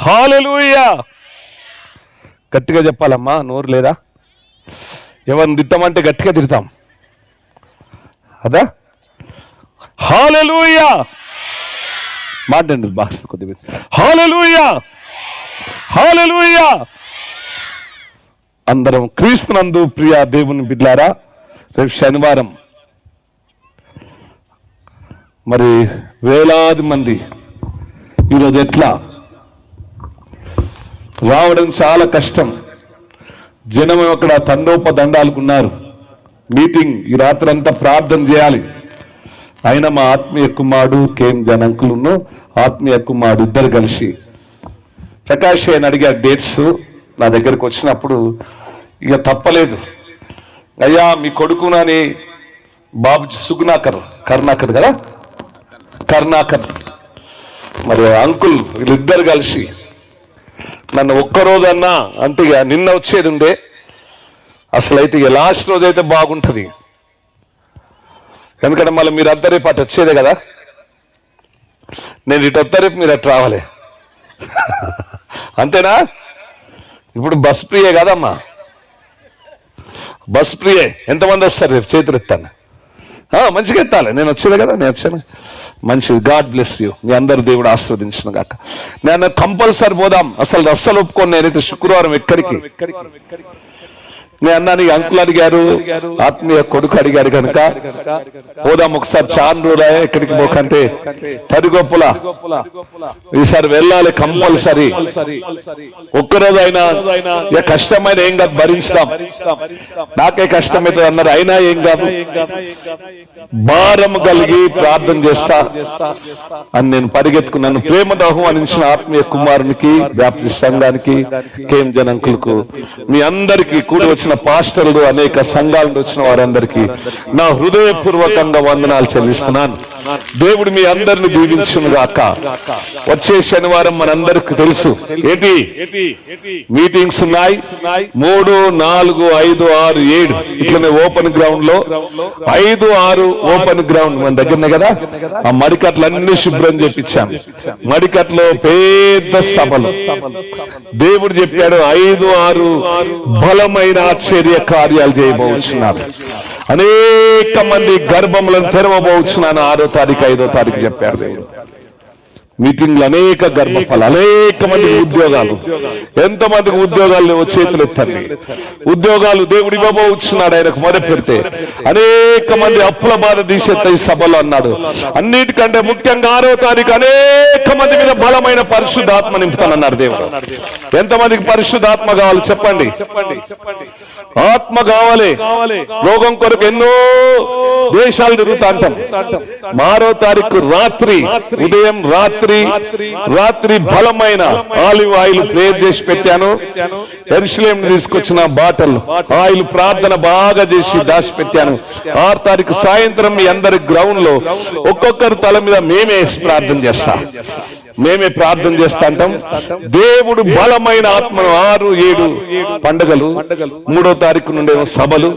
హల్లెలూయా. గట్టిగా చెప్పాలమ్మా, నోరు లేదా? ఎవరిని తిట్టామంటే గట్టిగా తిడతాం అదా? హల్లెలూయా. మాట్లాడండి బాక్స్ కొద్దిగా. హల్లెలూయా, హల్లెలూయా. అందరం క్రీస్తునందు ప్రియ దేవుని బిడ్డలారా, రేపు శనివారం మరి వేలాది మంది ఈరోజు ఎట్లా రావడం చాలా కష్టం. జనం అక్కడ తండోపదండాలుకున్నారు. మీటింగ్ ఈ రాత్రి అంతా ప్రార్థన చేయాలి. అయినా మా ఆత్మీయ కుమారుడు కేఎం జనంకులను ఆత్మీయ కుమారుడు ఇద్దరు కలిసి ప్రకాష్ అని అడిగారు డేట్స్. నా దగ్గరకు వచ్చినప్పుడు ఇక తప్పలేదు, అయ్యా మీ కొడుకునని బాబు కరుణాకర్ కదా, కరుణాకర్ మరి అంకుల్ వీళ్ళిద్దరు కలిసి నన్ను ఒక్కరోజన్నా అంటే ఇక నిన్న వచ్చేది ఉండే, అసలు అయితే ఇక లాస్ట్ రోజు అయితే బాగుంటుంది. ఎందుకంటే మళ్ళీ మీరు అద్దరేపు అటు వచ్చేదే కదా, నేను ఇటు అద్దరేపు మీరు అటు రావాలి అంతేనా? ఇప్పుడు బస్ ప్రియే కదమ్మా, బస్ ప్రియే. ఎంతమంది వస్తారు రేపు? చేతులు ఎత్తాను, మంచిగా ఎత్తాలి. నేను వచ్చేదే కదా, నేను వచ్చాను. మంచిది, గాడ్ బ్లెస్ యూ. మీ అందరు దేవుడు ఆస్వాదించిన గాక. నేను కంపల్సరీ పోదాం. అస్సలు ఒప్పుకోను నేనైతే శుక్రవారం ఎక్కడికి. నేను అన్నాను, అంకుల్ అడిగారు, ఆత్మీయ కొడుకు అడిగాడు కనుక పోదాం ఒకసారి. చాండ్రులా ఎక్కడికి పోకంటే తరిగొప్పుల ఈసారి వెళ్ళాలి కంపల్సరీ. ఒక్కరోజు అయినా ఇక కష్టమైన ఏం కాదు, భరించుదాం. నాకే కష్టమైతుంది అన్నారు, అయినా ఏం కాదు, భారం కలిగి ప్రార్థన చేస్తా అని నేను పరిగెత్తుకున్నాను. ప్రేమతో ఆహ్వానించిన ఆత్మీయ కుమారునికి, వ్యాప్తి సంఘానికి, కేఎం జనంకులకు, మీ అందరికీ కూడి వచ్చిన పాస్టర్లు, అనేక సంఘాల నుండి వచ్చిన వారందరికీ నా హృదయపూర్వకంగా వందనాలు చెల్లిస్తున్నాను. దేవుడు మీ అందరిని దీవించును గాక. వచ్చే శనివారం మనందరికి తెలుసు ఏంటి మీటింగ్స్ ఉన్నాయి. 3, 4, 5, 6, 7 ఇట్లనే ఓపెన్ గ్రౌండ్ లో 5, 6 ఓపెన్ గ్రౌండ్ మన దగ్గరనే కదా. ఆ మడికట్లన్నీ శుభ్రం చేపించాం. మడికట్లో పెద్ద సభలు దేవుడు చెప్పాడు 5, 6 బలమైన ఆశ్చర్య కార్యాలు చేయబోతున్నారు. అనేక మంది గర్భములను తెరవబోతున్నాను 6వ తారీఖు 5వ తారీఖు చెప్పారు దేవుడు. మీటింగ్లు అనేక గర్భఫలాలు, అనేక మందికి ఉద్యోగాలు. ఎంతమందికి ఉద్యోగాలు లేవో చేతులు ఎత్తండి. ఉద్యోగాలు దేవుడు ఇవ్వబోతున్నాడు ఆయనకు మొదలు పెడితే. అనేక మంది అప్పుల బాధ తీసేస్తా ఈ సభలో అన్నాడు. అన్నిటికంటే ముఖ్యంగా 6వ తారీఖు అనేక మంది మీద బలమైన పరిశుద్ధాత్మ నింపుతానన్నాడు దేవుడు. ఎంతమందికి పరిశుద్ధాత్మ కావాలి చెప్పండి? ఆత్మ కావాలి. రోగం కొరకు ఎన్నో దేశాలు తిరుగుతా అంటాం. 6వ తారీఖు రాత్రి, ఉదయం రాత్రి బలమైన ఆలివ్ ఆయిల్ ప్రేయర్ చేసి పెట్టాను. యెరూషలేం తీసుకొచ్చిన బాటల్ ఆయిల్ ప్రార్థన బాగా చేసి దాచి పెట్టాను. 6వ తారీఖు సాయంత్రం మీ అందరి గ్రౌండ్ లో ఒక్కొక్కరు తల మీద మేమే ప్రార్థన చేస్తా అంటాం. దేవుడు బలమైన ఆత్మను 6, 7 పండుగలు, 3వ తారీఖు నుండి సభలు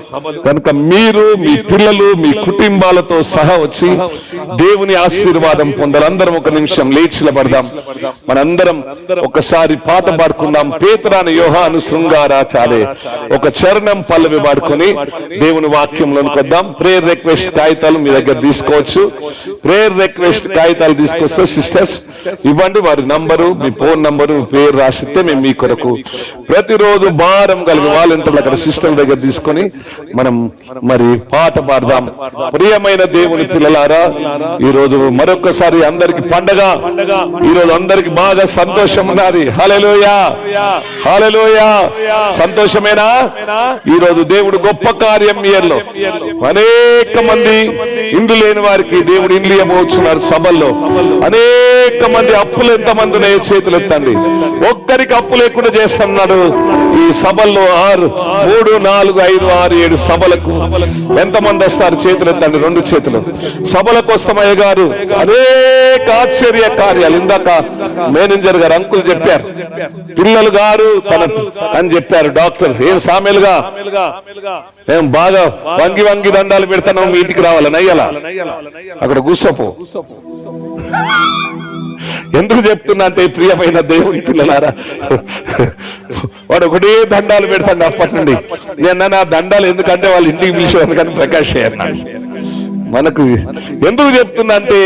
కనుక మీరు మీ పిల్లలు మీ కుటుంబాలతో సహా వచ్చి దేవుని ఆశీర్వాదం పొందాలి. అందరం ఒక నిమిషం లేచి నిలబడదాం. మనందరం ఒకసారి పాట పాడుకుందాం. పేతురాను యోహాను శృంగారాచాలే ఒక చరణం పల్లవి పాడుకొని దేవుని వాక్యంలోనికి వద్దాం. ప్రేయర్ రిక్వెస్ట్ కాగితాలు మీ దగ్గర తీసుకోవచ్చు. ప్రేయర్ రిక్వెస్ట్ కాగితాలు తీసుకొస్తే సిస్టర్స్ ఇవ్వండి. వారి నంబరు, మీ ఫోన్ నంబరు, మీ పేరు రాసిస్తే మేము మీ కొరకు ప్రతిరోజు భారం కలిగి వాలంటీర్లు అక్కడ సిస్టర్ల దగ్గర తీసుకొని మనం మరి పాట పాడదాం. ప్రియమైన దేవుని పిల్లలారా, ఈ రోజు మరొకసారి అందరికి పండగ. ఈ రోజు అందరికి బాగా సంతోషం ఉన్నది. హల్లెలూయా, హల్లెలూయా. సంతోషమేనా? ఈ రోజు దేవుడు గొప్ప కార్యం ఇయర్లో అనేక మంది ఇండ్లు లేని వారికి దేవుడు ఇండ్లు ఇవ్వబోతున్నారు. సభల్లో అనేక మంది అప్పులు ఎంతమంది ఉన్నాయో చేతులు ఎత్తండి. ఒక్కరికి అప్పు లేకుండా చేస్తున్నాడు ఈ సభల్లో. 3, 4, 5, 6, 7 సభలకు ఎంతమంది వస్తారు? చేతులు ఎత్తండి, 2 చేతులు. సభలకు వస్తామయ్య గారు అనేక ఆశ్చర్య కార్యాలు. ఇందాక మేనేజర్ గారు అంకుల్ చెప్పారు, పిల్లలు గారు అని చెప్పారు. డాక్టర్స్ ఏం సామెలుగా మేము బాగా వంగి దండాలు పెడతాను, మీ ఇంటికి రావాలని అయ్యాల అక్కడ కూర్చోపో. ఎందుకు చెప్తున్నా అంటే ప్రియమైన దేవుని పిల్లలారా, వాడు ఒకటే దండాలు పెడతాడు అప్పటి నుండి. నేను నా దండాలు ఎందుకంటే వాళ్ళ ఇంటికి పిలిచేవాను కానీ ప్రకాష్ అన్నాడు. మనకు ఎందుకు చెప్తున్నా అంటే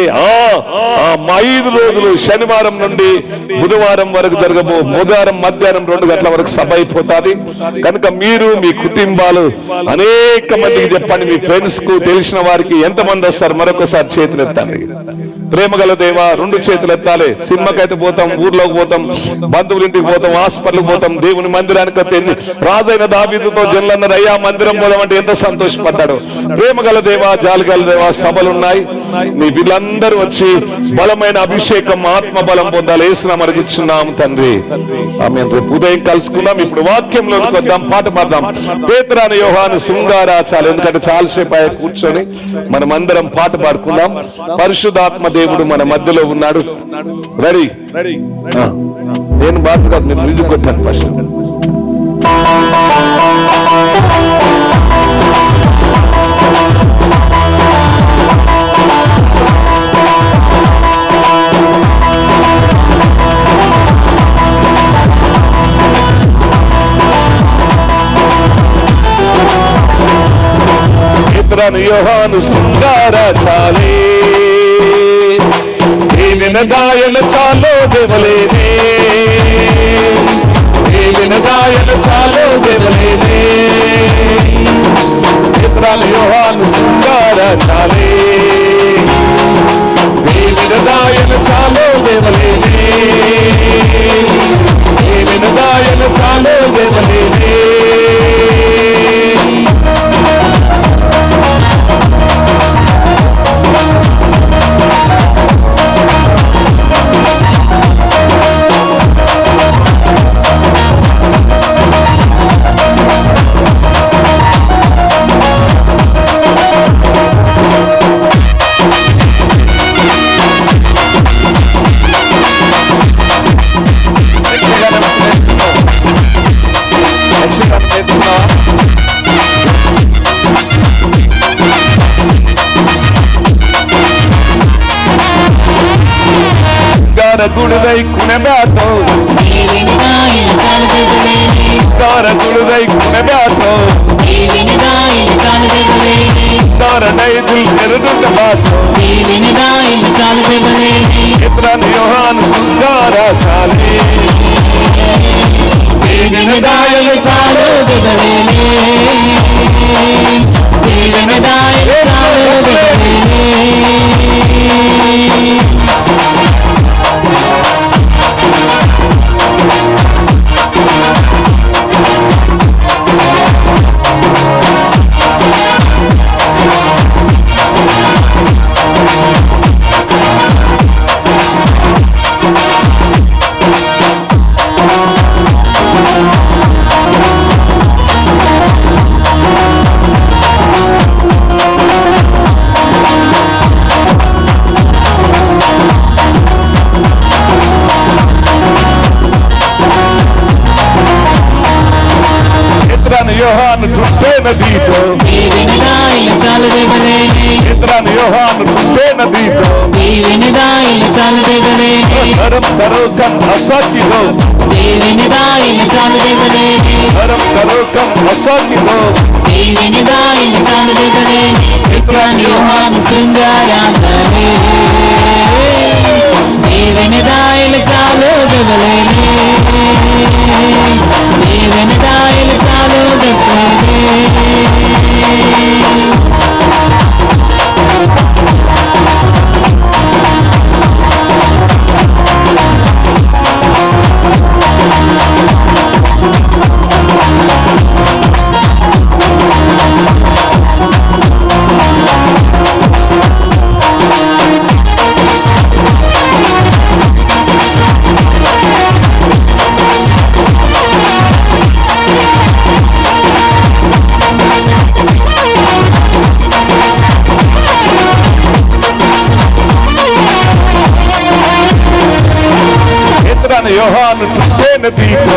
5 రోజులు శనివారం నుండి బుధవారం వరకు జరగబో, బుధవారం మధ్యాహ్నం 2 గంటల వరకు సభ అయిపోతుంది కనుక మీరు మీ కుటుంబాలు అనేక మందికి చెప్పండి. మీ ఫ్రెండ్స్ కు తెలిసిన వారికి ఎంతమంది వస్తారు మరొకసారి చేతులు ఎత్తండి. ప్రేమగల దేవా 2 చేతులు ఎత్తాలి. సినిమాకైతే పోతాం, ఊర్లోకి పోతాం, బంధువుల ఇంటికి పోతాం, హాస్పిటల్కి పోతాం, దేవుని మందిరానికి రాజైన దావీదుతో జనులన్నారు అయ్యా మందిరం పోదాం అంటే ఎంత సంతోషపడ్డాడు. ప్రేమగల దేవా, జాలిగల దేవా, సభలు ఉన్నాయి. మీ వీళ్ళందరూ వచ్చి బలమైన అభిషేకం, ఆత్మ బలం పొందాలి. యేసునామమున ఇచ్చున్నాము తండ్రి, ఆమేన్. రేపు ఉదయం కలుసుకుందాం. ఇప్పుడు వాక్యంలోకి వద్దాం, పాట పాడదాం. పేతురు యోహాను శృంగారాచాలు, ఎందుకంటే చాలాసేపు ఆయన కూర్చొని మనం అందరం పాట పాడుకుందాం. పరిశుద్ధాత్మ దేవుడు మన మధ్యలో ఉన్నాడు. రెడీ? నేను బాధ కాదు, మీరు మ్యూజిక్ కొట్టాను ఫస్ట్. పేతురు యోహాను శృంగారాచాలే, వినదాయన చాలో దేవలేనే, వినదాయన చాలో దేవలేనే. పేతురు యోహాను శృంగారాచాలే, వినదాయన చాలో దేవలేనే, వినదాయన చాలో దేవలేనే. ಗುಳುದೈ ಕುಣಬ್ಯಾತೋ, ಗುಳುದೈ ಕುಣಬ್ಯಾತೋ, ನೈಜುಲ್ ಎರುದುಂಡ ಬಾತೋ. పేతురు యోహాను శృంగారాచాలే, వినదాయన చాలో దేవలేనే, వినదాయన చాలో దేవలేనే. యోహాను చుట్టే నదీతో, పేతురు యోహాను చుట్టే నదీతో, ధరం ధరోకం అసాకిలో, ధరం ధరోకం అసాకిలో. పేతురు యోహాను శృంగారాచాలే, వినదాయన చాలో దేవలేనే, వినదాయన చాలో దేవలేనే. యోహాను చుట్టే నదీతో,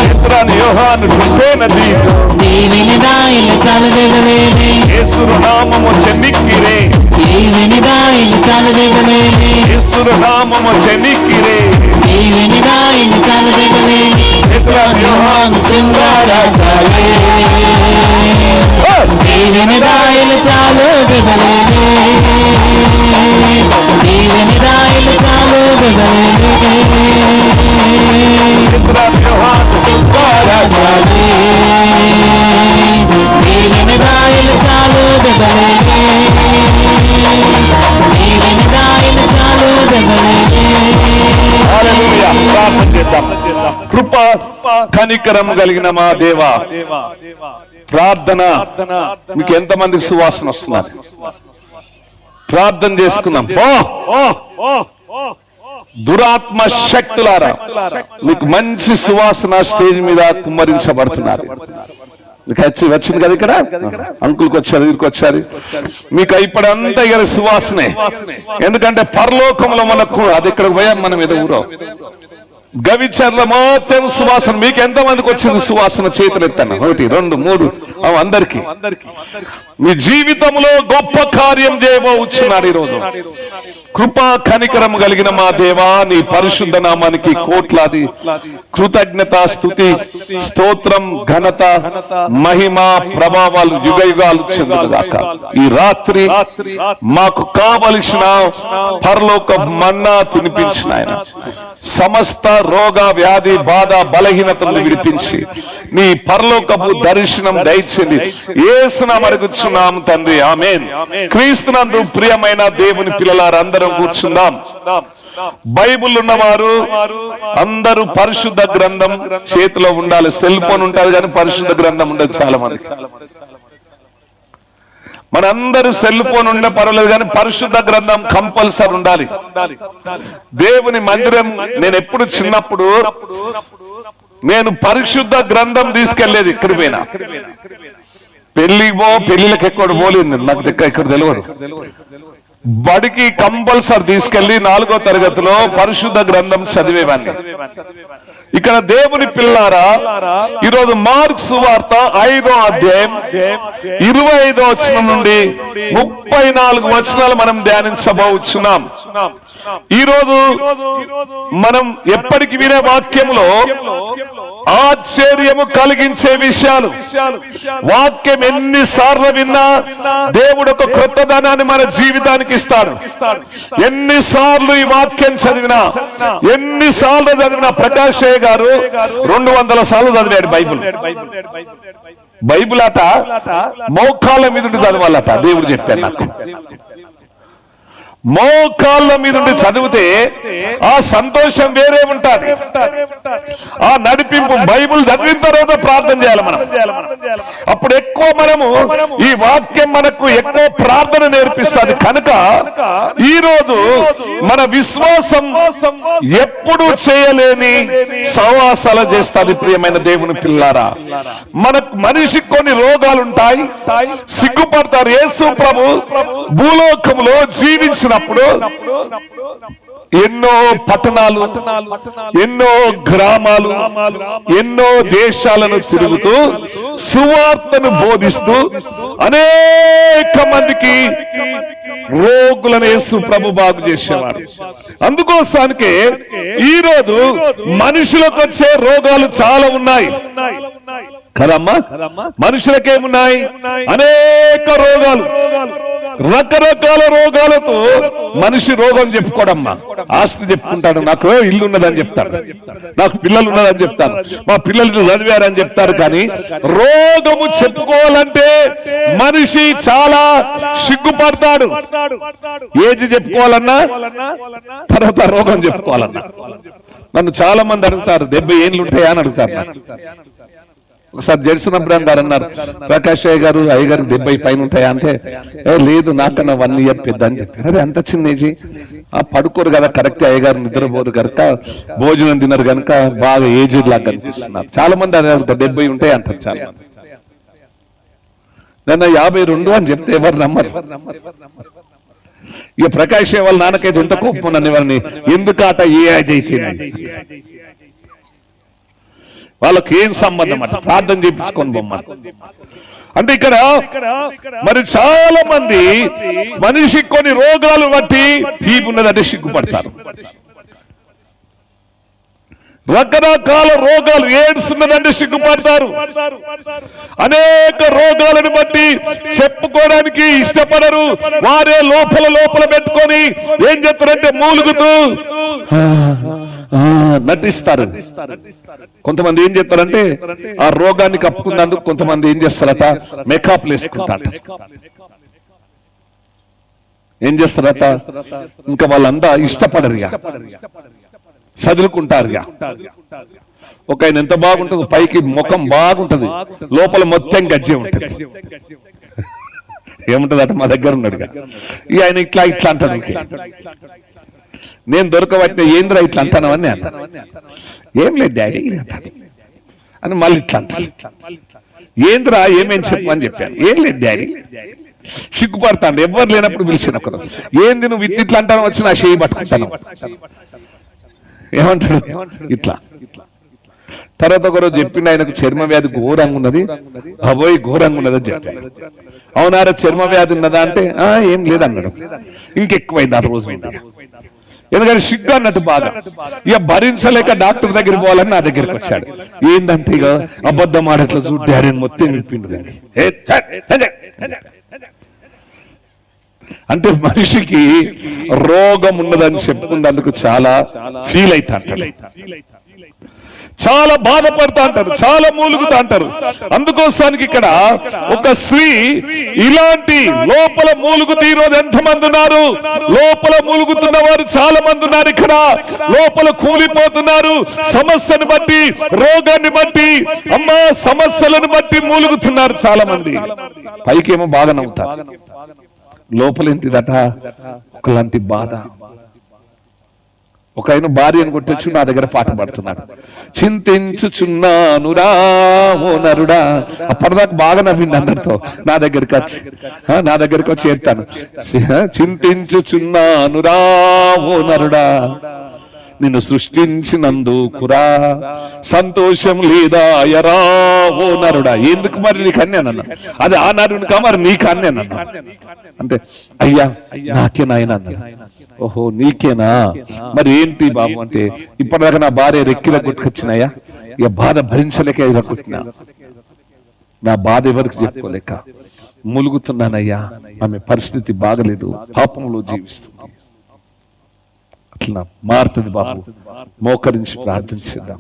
పేతురు యోహాను చుట్టే నదీతో, యేసు నామము చెన్నిక్కిరే, ఈవెనిదాయిలు చాలు దిగలేని యేసుర నామము చెనికిరే ఈవెనిదాయిలు చాలు దిగలేని యోహాను శృంగారాచార్య ఈవెనిదాయిలు చాలు దిగలేని ఈవెనిదాయిలు చాలు దిగలేని యోహాను శృంగారాచార్య ఈవెనిదాయిలు చాలు దిగలేని ఈవెనిదాయిలు చాలు దిగలేని. హల్లెలూయా. ప్రార్థన చేద్దాం. కృప కనికరం కలిగిన మా దేవా, ప్రార్థన మీకు ఎంతమందికి సువాసన వస్తున్నారు? ప్రార్థన చేసుకున్నాం. దురాత్మ శక్తులారా, మీకు మంచి సువాసన స్టేజ్ మీద కుమ్మరించబడుతున్నారు. వచ్చింది కదా, ఇక్కడ అంకుల్కి వచ్చారు, వీరికి వచ్చారు. మీకు ఇప్పుడంతా ఇక్కడ సువాసనే. ఎందుకంటే పరలోకంలో మనకు అది ఇక్కడికి పోయాం మనం, ఏదో ఊరో గవిచర్ల మొత్తం సువాసన. మీకు ఎంతమందికి వచ్చింది సువాసన? చేతులు ఎత్తాను. 1 2 3 అందరికి. మీ జీవితంలో గొప్ప కార్యం చేయబోచున్నాడు ఈరోజు. కృపా కనికరం కలిగిన మా దేవా, నీ పరిశుద్ధ నామానికి కోట్లాది కృతజ్ఞత, స్తుతి, స్తోత్రం, ఘనత, మహిమ, ప్రభావాలు యుగ యుగాలు చెందుగాక. ఈ రాత్రి మాకు కావలసిన పరలోక మన్నా తినిపించిన ఆయన, సమస్త రోగ వ్యాధి బాధ బలహీనతలను విడిపించి నీ పరలోకపు దర్శనం దయచేయండి. యేసునామమున అడుగుచున్నాం తండ్రి, ఆమేన్. క్రీస్తునందు ప్రియమైన దేవుని పిల్లలారా, అందరం కూర్చుందాం. బైబిల్ ఉన్నవారు అందరూ పరిశుద్ధ గ్రంథం చేతిలో ఉండాలి. సెల్ ఫోన్ ఉంటుంది కానీ పరిశుద్ధ గ్రంథం ఉండదు చాలా మందికి. మనందరూ సెల్ ఫోన్ ఉండే పర్వాలేదు కానీ పరిశుద్ధ గ్రంథం కంపల్సరీ ఉండాలి. దేవుని మందిరం, నేను ఎప్పుడు చిన్నప్పుడు నేను పరిశుద్ధ గ్రంథం తీసుకెళ్లేది. ఇక్కడ పోయినా పెళ్లిళ్ళకి ఎక్కడ పోలేదు నాకు, ఇక్కడ తెలియదు. బడికి కంపల్సరీ తీసుకెళ్లి 4వ తరగతిలో పరిశుద్ధ గ్రంథం చదివేవాన్ని. ఇక్కడ దేవుని పిల్లారా, ఈరోజు మార్కు సువార్త 5వ అధ్యాయం 25వ వచనం నుండి 34 వచనాలు మనం ధ్యానించబోచున్నాం. ఈరోజు మనం ఎప్పటికి వినే వాక్యంలో ఆశ్చర్యము కలిగించే విషయాలు. వాక్యం ఎన్నిసార్లు విన్నా దేవుడు ఒక క్రొత్తదనాన్ని మన జీవితానికి ఇస్తాడు. ఎన్నిసార్లు ఈ వాక్యం చదివినా, ఎన్నిసార్లు చదివినా, ప్రకాష్ గారు 200 సార్లు చదివాడు బైబిల్. బైబిల్ అట మోకాళ్ళ మీద చదవాలట, దేవుడు చెప్పాడు నాకు. మోకాళ్ళ మీద చదివితే ఆ సంతోషం వేరే ఉంటుంది. ఆ నడిపింపు, బైబిల్ చదివిన తర్వాత ప్రార్థన చేయాలి మనం. అప్పుడు ఎక్కువ మనము ఈ వాక్యం మనకు ఎక్కువ ప్రార్థన నేర్పిస్తుంది. కనుక ఈ రోజు మన విశ్వాసం ఎప్పుడు చేయలేని సహవాసాలు చేస్తుంది. ప్రియమైన దేవుని పిల్లారా, మనకు మనిషికి కొన్ని రోగాలు ఉంటాయి, సిగ్గుపడతారు. యేసు ప్రభు భూలోకంలో జీవించినప్పుడు ఎన్నో పట్టణాలు, ఎన్నో గ్రామాలు, ఎన్నో దేశాలను తిరుగుతూ సువార్తను బోధిస్తూ అనేక మందికి రోగులను యేసు ప్రభు బాగు చేసేవాడు. అందుకోసానికే ఈరోజు మనుషులకు వచ్చే రోగాలు చాలా ఉన్నాయి కదమ్మా. మనుషులకేమున్నాయి? అనేక రోగాలు, రకరకాల రోగాలతో మనిషి రోగం చెప్పుకోడమ్మా. ఆస్తి చెప్పుకుంటాడు, నాకు ఇల్లు ఉన్నదని చెప్తాడు, నాకు పిల్లలు ఉన్నదని చెప్తాను, మా పిల్లలు చదివారని చెప్తారు. కానీ రోగము చెప్పుకోవాలంటే మనిషి చాలా సిగ్గుపడతాడు. ఏజ్ చెప్పుకోవాలన్నా, తర్వాత రోగం చెప్పుకోవాలన్నా. నన్ను చాలా మంది అడుగుతారు, 70 ఏళ్ళు ఉంటాయా అని అడుగుతారు. ఒకసారి జెర్సన్ అబ్రహం గారు అన్నారు, ప్రకాష్ గారు అయ్యగారికి 70 పైన ఉంటాయా అంటే, లేదు నాకన్నా 1 ఇయర్ పెద్ద అని చెప్పారు. అదే అంత చిన్న ఏజీ, పడుకోరు కదా కరెక్ట్, అయ్యగారు నిద్రపోరు కనుక, భోజనం తినరు కనుక బాగా ఏజ్డ్ లాగా కనిపిస్తున్నారు. చాలా మంది అదే 70 ఉంటాయి అంటారు చాలా మంది. నన్ను 52 అని చెప్తే ఎవరు నమ్మరు. ఇక ప్రకాష్ వాళ్ళ నాన్నకైతే ఎంత కోపం నన్ను ఎవరిని, ఎందుకాట ఏ ఏజ్ అయితే వాళ్ళకి ఏం సంబంధం అంటే ప్రార్థన చేయించుకొని బొమ్మని. అంటే ఇక్కడ మరి చాలా మంది మనిషి కొన్ని రోగాలు బట్టి తీపి ఉన్నదంటే సిగ్గుపడతారు. రకరకాల రోగాలు ఎయిడ్స్ ఉన్నదంటే సిగ్గుపడతారు. అనేక రోగాలను బట్టి చెప్పుకోవడానికి ఇష్టపడరు. వారే లోపల పెట్టుకొని ఏం చెప్తారంటే మూలుగుతూ నటిస్తారు. కొంతమంది ఏం చేస్తారంటే ఆ రోగాన్ని కప్పుకున్నందుకు కొంతమంది ఏం చేస్తారట మేకప్ వేసుకుంటారు. ఏం చేస్తారట ఇంకా వాళ్ళంతా ఇష్టపడరు, చదువుకుంటారు. ఒక ఆయన ఎంత బాగుంటుంది, పైకి ముఖం బాగుంటది, లోపల మొత్తం గజ్జే ఉంటది. ఏముంటది అట మా దగ్గర ఉన్నాడు ఇక ఆయన ఇట్లా అంటాడు. నేను దొరకబట్టిన ఏంద్రా ఇట్లా అంటాను అని ఏం లేదు డాడీ అని మళ్ళీ ఇట్లా అంటాను. ఏంద్రా ఏమేం చెప్పమని చెప్పాను. ఏం లేదు డాడీ. సిగ్గుపడతాను ఎవరు లేనప్పుడు పిలిచినప్పుడు. ఏంది నువ్వు ఇట్లా అంటాను వచ్చి నా చేయి పట్టుకుంటాను. ఏమంటాడు ఇట్లా. తర్వాత ఒకరోజు చెప్పిండు ఆయనకు చర్మ వ్యాధి ఘోరంగా ఉన్నది, అబోయ్ ఘోరంగా ఉన్నదని చెప్పాడు. అవునారా చర్మ వ్యాధి ఉన్నదా అంటే ఏం లేదన్నాడు. ఇంకెక్కువైంది ఆ రోజు. ఎందుకంటే సిగ్గు అన్నట్టు బాగా ఇక భరించలేక డాక్టర్ దగ్గరికి పోవాలని నా దగ్గరికి వచ్చాడు. ఏంటంటే ఇక అబద్ధం ఆడట్లా చూడ్డా అని మొత్తం విప్పిండు. అంటే మనిషికి రోగం ఉన్నదని చెప్పుకున్నందుకు చాలా ఫీల్ అవుతా అంటారు, చాలా బాధపడతా అంటారు, చాలా మూలుగుతా అంటారు. అందుకోసానికి ఇక్కడ ఒక స్త్రీ ఇలాంటి లోపల మూలుగుతూ ఈరోజు ఎంతమంది ఉన్నారు? లోపల మూలుగుతున్న వారు చాలా మంది ఉన్నారు. ఇక్కడ లోపల కూలిపోతున్నారు. సమస్యను బట్టి, రోగాన్ని బట్టి, అమ్మా సమస్యలను బట్టి మూలుగుతున్నారు చాలా మంది. పైకేమో బాగా నవ్వుతారు, లోపల ఏంటిదట ఒకలాంటి బాధ. ఒక ఆయన భార్యను కొట్టొచ్చు నా దగ్గర పాట పాడుతున్నాడు. చింతించుచున్నానురా ఓ నరుడా. అప్పటిదాకా బాగా నవ్వింది అందరితో. నా దగ్గరికి వచ్చి చేరుతాను. చింతించుచున్నానురా ఓ నరుడా, నిన్ను సృష్టించినందుకురా సంతోషం లేదా ఎరా ఓ నరుడా. ఎందుకు మరి నీకు అన్నానన్నా? అది ఆ నరునికా మరి నీకు అన్నానన్నా అంటే అయ్యా నాకే నాయన అన్నా. ఓహో నీకేనా, మరి ఏంటి బాబు అంటే ఇప్పటిదాకా నా భార్య రెక్కిలా కొట్టుకొచ్చినాయా, ఇక బాధ భరించలేక ఇలా కొట్టినా, నా బాధ ఎవరికి చెప్పుకోలేక ములుగుతున్నానయ్యా. ఆమె పరిస్థితి బాగలేదు, పాపంలో జీవిస్తుంది. అట్లా మారుతుంది బాబు. మోకరించి ప్రార్థించేద్దాం.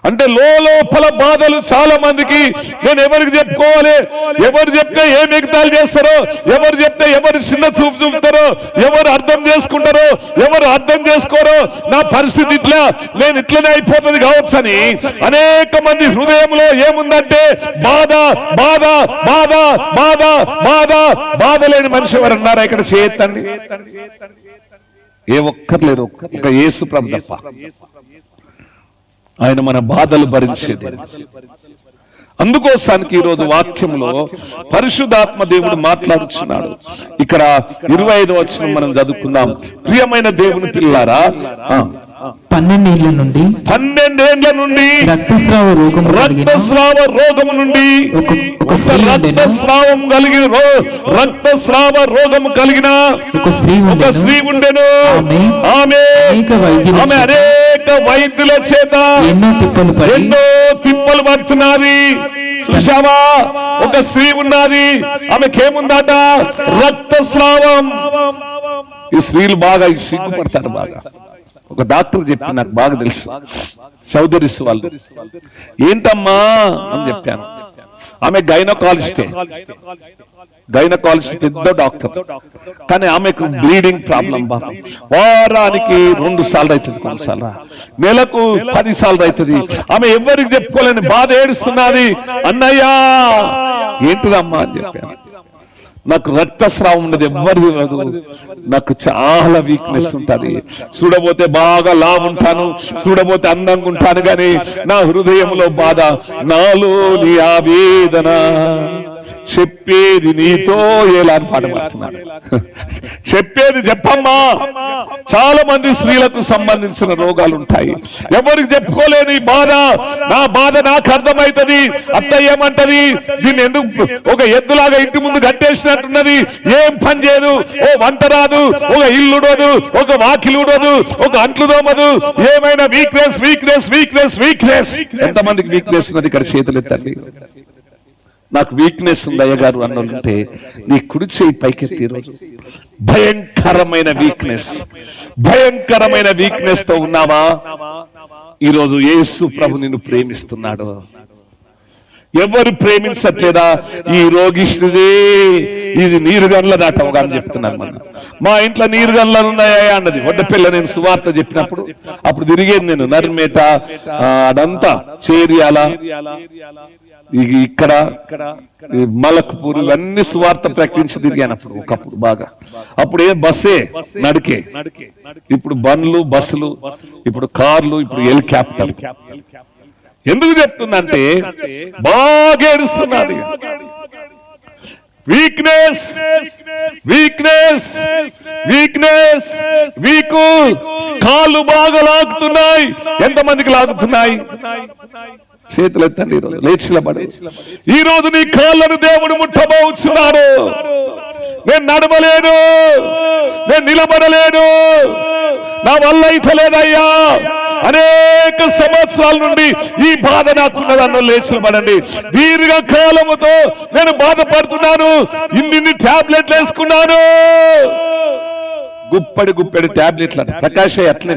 అంటే లోపల బాధలు చాలా మందికి. నేను ఎవరికి చెప్పుకోవాలి? ఎవరు చెప్తే ఏ మిగతాలు చేస్తారో, ఎవరు చెప్తే ఎవరు చిన్న చూపు చూపుతారో, ఎవరు అర్థం చేసుకుంటారో, ఎవరు అర్థం చేసుకోరో, నా పరిస్థితి ఇట్లా, నేను ఇట్లనే అయిపోతుంది కావచ్చు అని అనేక మంది హృదయంలో ఏముందంటే బాధ బాధ బాధ బాధ బాధ. బాధ లేని మనిషి ఎవరు అన్నారా ఇక్కడ? చేయొద్దండి. ఏ ఒక్కరు లేరు, ఒక యేసు ప్రభు తప్ప. ఆయన మన బాధలు భరించేది. అందుకోసానికి ఈరోజు వాక్యంలో పరిశుద్ధాత్మ దేవుడు మాట్లాడుచున్నాడు. ఇక్కడ 25వ వచనం మనం చదువుకుందాం. ప్రియమైన దేవుని పిల్లారా, 12 ఏళ్ల నుండి రక్తస్రావ రోగం నుండి రక్తస్రావ రోగం కలిగిన ఒక స్త్రీ ఉండెను. ఆమె అనేక వైద్యుల చేత ఎన్నో తిప్పలు పడుతున్నది. చూసావా, ఒక స్త్రీ ఉన్నది, ఆమెకేముందట రక్తస్రావం. ఈ స్త్రీలు బాగా సిగ్గుపడతారు. బాగా ఒక డాక్టర్ చెప్పి నాకు బాగా తెలుసు, చౌదరిస్ వాళ్ళు. ఏంటమ్మా అని చెప్పాను. ఆమె గైనకాలజిస్ట్ పెద్ద డాక్టర్. కానీ ఆమెకు బ్లీడింగ్ ప్రాబ్లం బాగా. వారానికి 2 సార్లు అవుతుంది, కొన్నిసార్లు నెలకు 10 సార్లు అవుతుంది. ఆమె ఎవరికి చెప్పుకోలేని బాధ ఏడుస్తున్నది. అన్నయ్యా ఏంటిదమ్మా అని చెప్పాను. నాకు రక్తస్రావం ఉన్నది, ఎవ్వరు తెలియదు, నాకు చాలా వీక్నెస్ ఉంటుంది. చూడబోతే బాగా లావు ఉంటాను, చూడబోతే అందంగా ఉంటాను, కానీ నా హృదయంలో బాధ, నాలో నీ ఆవేదన చెప్పేది నీతో ఎలా అని పాట పాడుతున్నాడు. చెప్పేది చెప్పమ్మా. చాలా మంది స్త్రీలకు సంబంధించిన రోగాలు ఉంటాయి, ఎవరికి చెప్పుకోలేని బాధ. నా బాధ నాకు అర్థమైతది, అత్త ఏమంటది, దీన్ని ఎందుకు ఒక ఎద్దులాగా ఇంటి ముందు కట్టేసినట్టున్నది, ఏం పని చేయదు, ఓ వంట రాదు, ఒక ఇల్లు ఉడదు, ఒక వాకిలు ఉడదు, ఒక అంట్లు దోమదు, ఏమైనా వీక్నెస్ వీక్నెస్ వీక్నెస్ వీక్నెస్. ఎంతమందికి వీక్నెస్ ఉన్నది ఇక్కడ చేతులు ఎత్తండి. నాకు వీక్నెస్ ఉంది అయ్యగారు అన్నుంటే నీ కుడి చేయి పైకెత్తి. రోజు భయంకరమైన వీక్నెస్, భయంకరమైన వీక్నెస్ తో ఉన్నావా? ఈరోజు యేసు ప్రభు నిన్ను ప్రేమిస్తున్నాడు. ఎవరు ప్రేమించట్లేదా? ఈ రోగిష్టిదే, ఇది నీరుగన్ల నాటంగా అని చెప్తున్నాను. మన మా ఇంట్లో నీరుగన్లు ఉన్నాయా అన్నది వడ్డపిల్ల. నేను సువార్త చెప్పినప్పుడు అప్పుడు తిరిగేది నేను నర్మేట, అదంతా చేరియాల, ఇక్కడ మలక్పూర్, ఇవన్నీ సువార్త ప్రకటించి తిరిగానప్పుడు ఒకప్పుడు బాగా. అప్పుడు ఏం బస్సే, నడికే. ఇప్పుడు బండ్లు, బస్సులు, ఇప్పుడు కార్లు, ఇప్పుడు హెలికాప్టర్. ఎందుకు చెప్తుందంటే బాగా ఏడుస్తున్నది. Weakness weakness weakness weak. కాళ్ళు బాగా లాగుతున్నాయి. ఎంతమందికి లాగుతున్నాయి? చేతులు ఎత్తండి. ఈరోజు లేచిలబడి. ఈ రోజు నీ కాళ్ళను దేవుడు ముట్టబోచున్నాడు. నేను నడవలేను, నేను నిలబడలేను, నా వల్ల అయితే లేదయ్యా, అనేక సంవత్సరాల నుండి ఈ బాధ నాకున్నదన్న లేచిలబడండి. దీర్ఘకాలముతో నేను బాధపడుతున్నాను, ఇన్ని టాబ్లెట్లు వేసుకున్నాను. గుప్పడి టాబ్లెట్లు ప్రకాశ అట్లే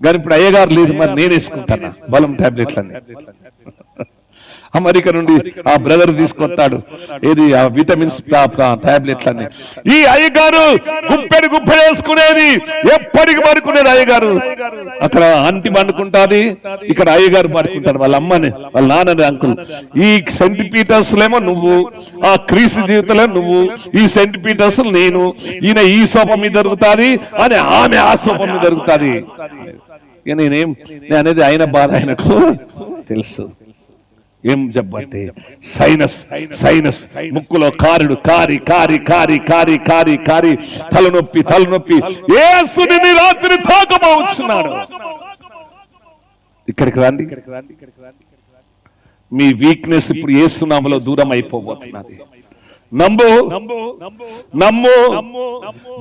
కానీ ఇప్పుడు అయ్యగారు లేదు, మరి నేను వేసుకుంటాను బలం టాబ్లెట్లన్నీ. అమెరికా నుండి ఆ బ్రదర్ తీసుకొస్తాడు, ఏది ఆ విటమిన్స్ టాబ్లెట్లన్నీ. ఈ అయ్యగారు గుప్పెడు వేసుకునేది, ఎప్పటికి పడుకునేది అయ్యగారు. అక్కడ అంటి పండుకుంటాది, ఇక్కడ అయ్యగారు పడుకుంటాడు, వాళ్ళ అమ్మని, వాళ్ళ నాన్నని, అంకుల్. ఈ సెంట్ పీటర్స్ లేమో నువ్వు, ఆ క్రీస్తు జీవితంలో నువ్వు, ఈ సెంట్ పీటర్స్ నేను, ఈయన ఈ సోఫా మీద దొరుకుతాది అని ఆమె ఆ సోఫా మీద దొరుకుతాది. నేను అనేది ఆయన బాధ ఆయనకు తెలుసు. ఏం చెప్పంటే సైనస్ సైనస్ ముక్కులో కారుడు కారి కారి కారి కారి కారి కారి తలనొప్పి తలనొప్పి. యేసుని రాత్రి తాకబోచున్నాడు. ఇక్కడికి రండి. మీ వీక్నెస్ ఇప్పుడు యేసు నామములో దూరం అయిపోబోతున్నది. నమ్ము నమ్ము.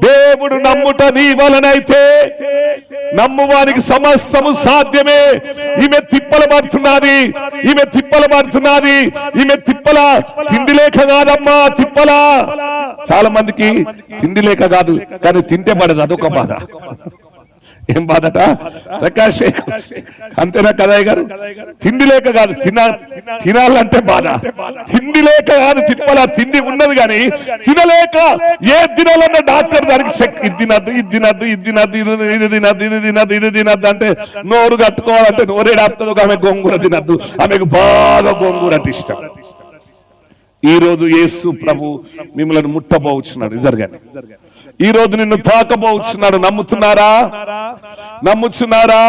దేవుడు నమ్ముట నీ వలనైతే నమ్ము వారికి సమస్తము సాధ్యమే. ఈమె తిప్పల పడుతున్నది, ఈమె తిప్పల పడుతున్నది, ఈమె తిప్పల. తిండి లేక కాదమ్మా తిప్పల. చాలా మందికి తిండి లేక కాదు, కానీ తింటే పడదు, అదొక బాధ. ఏం బాధట ప్రకాష్? అంతేనా కదయ్య గారు? తిండి లేక కాదు, తినాలంటే బాధ. తిండి లేక కాదు తిప్పల, తిండి ఉన్నది కానీ తినలేక. ఏ తినాలన్న డాక్టర్ దానికి చెక్, ఇది తినద్దు ఇది తినద్దు ఇది తినద్దు ఇది తినద్దు ఇది తినద్దు ఇది తినద్దు అంటే నోరు కట్టుకోవాలంటే నోరేడాపుతుంది. ఒక ఆమె గోంగూర తినద్దు, ఆమెకు బాగా గోంగూర అంటే ఇష్టం. ఈ రోజు యేసు ప్రభు మిమ్మల్ని ముట్టబోచున్నాడు. జరగాలి. ఈ రోజు నిన్ను తాకబోచున్నాడు. నమ్ముతున్నారా? నమ్ముచున్నారా?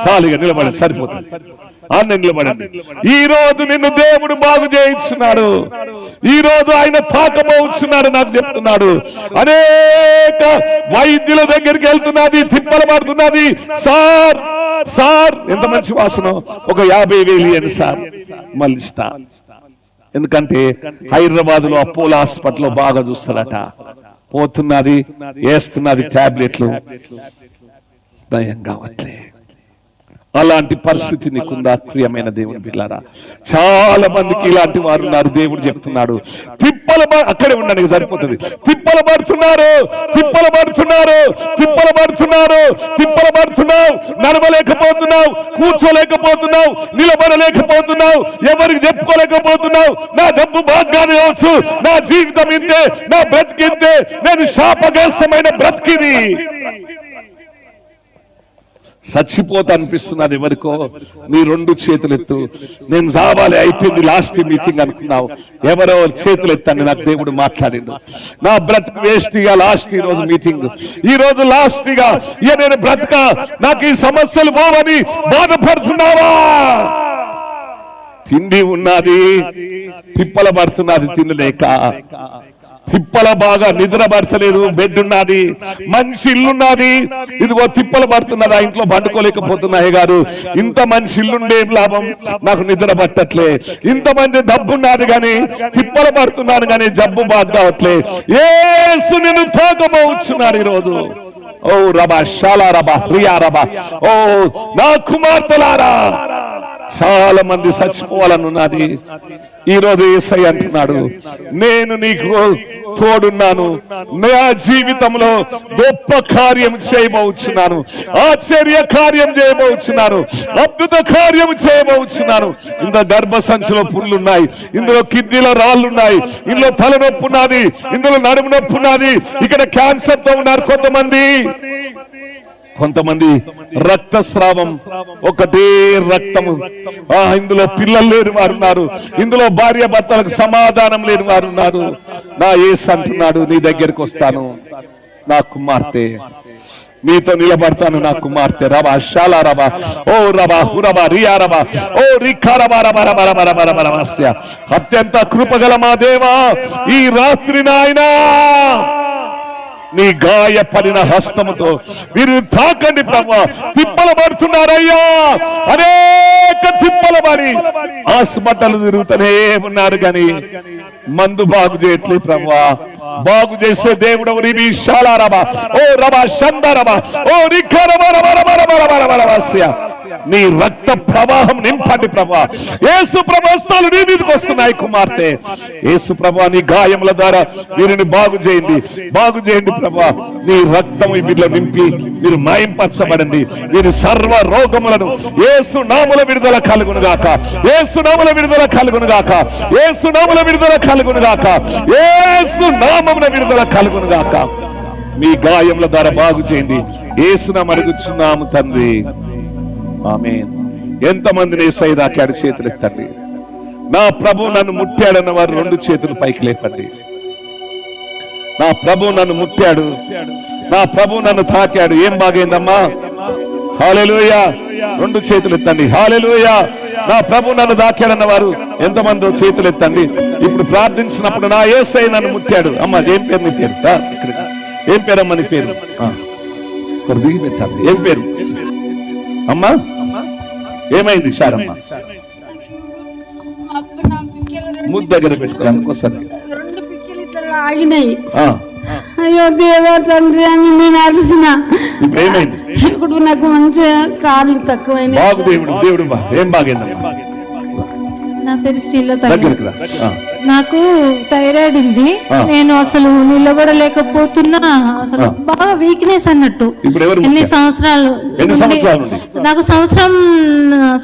చాలుగా నిలబడండి, సరిపోతుంది. నిలబడండి. ఈ రోజు నిన్ను దేవుడు బాగు చేయించున్నాడు. ఈ రోజు ఆయన తాకబోచున్నాడు. నాకు చెప్తున్నాడు, అనేక వైద్యుల దగ్గరికి వెళ్తున్నది, తిప్పలు పడుతున్నది. సార్ సార్ ఎంత మంచి వాసన, ఒక 50,000 ఇవ్వండి సార్, మళ్ళీ ఇస్తా. ఎందుకంటే హైదరాబాద్ లో అపోలో హాస్పిటల్లో బాగా చూస్తారట. పోతున్నది, వేస్తున్నది టాబ్లెట్లు, నయం కావట్లే. అలాంటి పరిస్థితి నీకుందా ప్రియమైన దేవుని బిడ్డలారా? చాలా మందికి ఇలాంటి వారు ఉన్నారు. దేవుడు చెప్తున్నాడు, తిప్పలు అక్కడే ఉండడానికి సరిపోతుంది. తిప్పలు పడుతున్నారు, తిప్పలు పడుతున్నారు, తిప్పలు పడుతున్నారు, తిప్పలు పడుతున్నావు. నడవలేకపోతున్నావు, కూర్చోలేకపోతున్నావు, నిలబడలేకపోతున్నావు, ఎవరికి చెప్పుకోలేకపోతున్నావు. నా డబ్బు బాగానే కావచ్చు, నా జీవితం ఇంతే, నా బ్రతికింతే, నేను శాపగ్రస్తమైన బ్రతికిది. చచ్చిపోతా అనిపిస్తున్నది ఎవరికో. నీ 2 చేతులు ఎత్తు. నేను చావాలి, అయిపోయింది, లాస్ట్ మీటింగ్ అనుకున్నావు. ఎవరో చేతులు ఎత్తండి. నాకు దేవుడు మాట్లాడిండు, నా బ్రతుకు వేస్ట్ గా లాస్ట్ ఈ రోజు మీటింగ్, ఈ రోజు లాస్ట్ గా. నేను బ్రతక, నాకు ఈ సమస్యలు పోవని బాధపడుతున్నావా? తిండి ఉన్నది, తిప్పల పడుతున్నది తినలేక, తిప్పల బాగా నిద్ర పడతలేదు, బెడ్ ఉన్నది, మంచి ఇల్లున్నది, ఇదిగో తిప్పలు పడుతున్నది, ఆ ఇంట్లో పండుకోలేకపోతున్నాయి గారు. ఇంత మంచి ఇల్లుండే ఏం లాభం, నాకు నిద్ర పట్టట్లే. ఇంతమంది డబ్బు ఉన్నది కానీ తిప్పలు పడుతున్నాను కానీ జబ్బు బాధవట్లే. యేసు నిన్ను తాకబోచున్నాడు ఈరోజు. ఓ రబా శాలా రబా రియా రబా, ఓ నా కుమార్తెలారా, చాలా మంది చచ్చిపోవాలని ఉన్నది. ఈ రోజు యేసయ్య అంటున్నాడు, నేను నీకు తోడున్నాను, నా జీవితంలో గొప్ప కార్యం చేయబోచున్నాను, ఆశ్చర్య కార్యం చేయబోచున్నాను, అద్భుత కార్యం చేయబోచున్నాను. ఇందులో గర్భసంచిలో పుళ్ళున్నాయి, ఇందులో కిడ్నీలో రాళ్ళున్నాయి, ఇందులో తలనొప్పి ఉన్నది, ఇందులో నడుము నొప్పి ఉన్నది, ఇక్కడ క్యాన్సర్ తో ఉన్నారు కొంతమంది రక్తస్రావం, ఒకటే రక్తము. ఇందులో పిల్లలు లేని వారు ఉన్నారు, ఇందులో భార్య భర్తలకు సమాధానం లేని వారు ఉన్నారు. నా యేసు అంటున్నాడు, నీ దగ్గరికి వస్తాను నా కుమార్తె, నీతో నిలబడతాను నా కుమార్తె. రబా శాలా రబా, ఓ రబా హురబా రియా రబా, ఓ రిఖా రబా రబా రబా రబా రబా రబా రబా. అత్యంత కృపగల మా దేవా, ఈ రాత్రి నాయనా నీ గాయపడిన హస్తముతో మీరు తాకండి ప్రభువా. తిప్పలు పడుతున్నారయ్యా, అనేక తిప్పలు పడి హాస్పిటల్ తిరుగుతూనే ఉన్నారు కానీ మందు బాగు చేయట్లేదు ప్రభువా. బాగు చేసే దేవుడు రిబి శాలా రబా, ఓ రబా షందా రబా, ఓ రిఖా రబా రబా రబా రబా రబా రబా రబా. నీ రక్త ప్రవాహం నింపండి ప్రభువా. యేసు ప్రభాస్తాలు నీ మీదకి వస్తున్నాయి కుమార్తె. యేసు ప్రభువా, నీ గాయముల ద్వారా వీరిని బాగు చేయండి, బాగు చేయండి ప్రభువా. నీ రక్తం వీరిలో నింపి మీరు మాయంపరచబడండి. వీరి సర్వ రోగములను యేసు నామముల విడుదల కలుగును గాక, యేసు నామముల విడుదల కలుగును గాక, యేసు నామముల విడుదల కలుగును గాక, యేసు నామమున విడుదల కలుగును గాక. మీ గాయముల ద్వారా బాగు చేయండి. యేసున మరుగుచున్నాము తండ్రి, ఆమేన్. ఎంతమందిని యేసయ్య తాకాడు? చేతులు ఎత్తండి. నా ప్రభు నన్ను ముట్టాడన్న వారు రెండు చేతులు పైకి లేపండి. నా ప్రభు నన్ను ముట్టాడు, నా ప్రభు నన్ను తాకాడు. ఏం బాగైందమ్మా? హల్లెలూయా. రెండు చేతులు ఎత్తండి. హల్లెలూయా. నా ప్రభు నన్ను తాకాడన్న వారు ఎంతమంది చేతులు ఎత్తండి. ఇప్పుడు ప్రార్థించినప్పుడు నా యేసయ్య నన్ను ముట్టాడు. అమ్మ ఏం పేరు నీ పేరు? ఏం పేరమ్మా నీ పేరు? దిగి పెట్టాలి. ఏం పేరు అమ్మా? ఏమైంది శారమ్మ? ముద్దు దగ్గర పెట్టుకోవడానికి వస్తుంది. ఆగినాయి. అయ్యో దేవా తండ్రి అని నేను అరిసిన. ఇప్పుడు ఏమైంది? ఇప్పుడు నాకు మంచిగా కాళ్ళు తక్కువైనాయి. బాగు దేవుడు, దేవుడు బా. ఏం బాగైందమ్మా? నా పేరు శ్రీలత. నాకు థైరాయిడ్ ఉంది. నేను అసలు నిలబడలేకపోతున్నా, అసలు బాగా వీక్నెస్ అన్నట్టు. ఎన్ని సంవత్సరాలు నాకు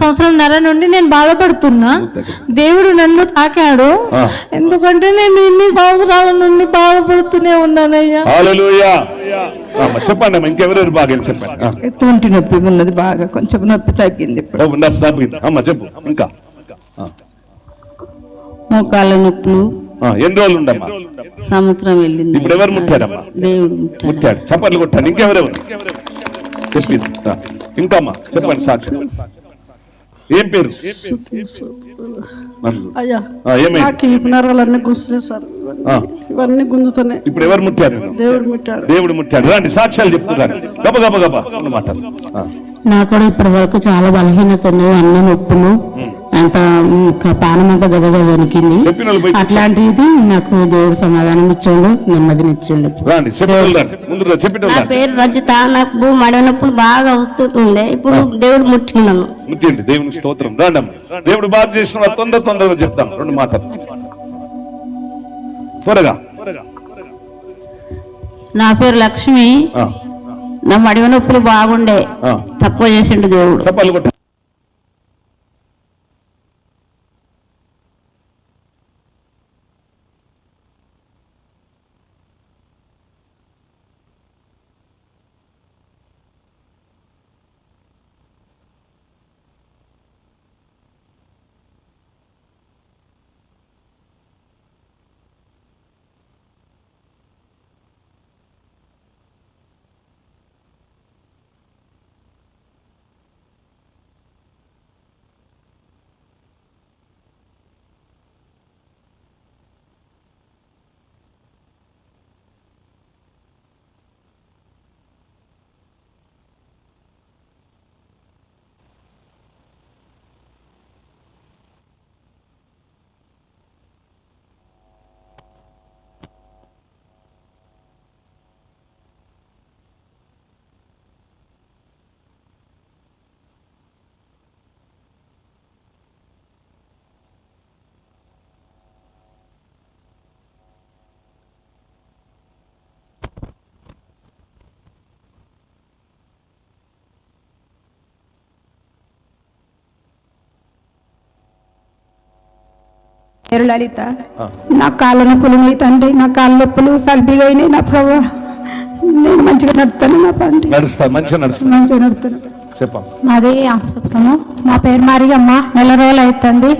సంవత్సరంన్నర నుండి నేను బాధపడుతున్నా. దేవుడు నన్ను తాకాడు. ఎందుకంటే నేను ఇన్ని సంవత్సరాల నుండి బాధపడుతూనే ఉన్నానయ్యా. చెప్పండి. ఇంకెవరెవరు బాగా చెప్పండి. ఎటువంటి నొప్పి ఉన్నది, బాగా కొంచెం నొప్పి తగ్గింది ఇప్పుడు. అమ్మ చెప్పు. ఇంకా మోకాళ్ళ నొప్పులు. ఎన్ని రోజులు ఉండమ్మా? సంవత్సరం వెళ్ళింది. ఇప్పుడు ఎవరు ముట్టాడమ్మా? దేవుడు ముట్టాడు. చప్పట్లు కొట్టాను. ఇంకెవరెవరు చెప్పింది? ఇంకమ్మా చెప్పండి. సాక్షి ఏం పేరు? అయ్యా నాకు ఈ నరాలన్నీ గుస్తున్నాయి సార్, ఇవన్నీ గుంజుతున్నాయి. ఇప్పుడు ఎవరు ముట్టారు? దేవుడు ముట్టాడు. దేవుడు ముట్టాడు. రండి సాక్ష్యాలు చెప్తున్నారు. గబ గబ గబ అన్నమాట. నాకు కూడా ఇప్పటి వరకు చాలా బలహీనత ఉన్నాయి, అన్న నొప్పులు, అంత పానం అంతా గజగజ వణికింది. అట్లాంటిది నాకు దేవుడు సమాధానం ఇచ్చాడు, నెమ్మదినిచ్చాడు. నా పేరు రజిత. నాకు మడ నొప్పులు బాగా వస్తుండే, ఇప్పుడు దేవుడు ముట్టినాను. ముట్టిండి. దేవునికి స్తోత్రం. రాండమ్మ. దేవుడు బాగా చేసిన తొందరగా చెప్తాం. రెండు మాటలు త్వరగా. నా పేరు లక్ష్మి. నా మడివ నొప్పులు బాగుండే, తక్కువ చేసిండు దేవుడు. పేరు లలిత. నా కాళ్ళ నొప్పులు నీ తండ్రి, నా కాళ్ళ నొప్పులు సల్బిగా అయినాయి నా ప్రభు. నేను మంచిగా నడుస్తాను, నా పండి నడుస్తా, మంచిగా నడుస్తా, మంచిగా నడుస్తాను. చెప్పండి. మాది ఆసుపురము. నా పేరు మరియమ్మ. నెల రోజులు అవుతుంది.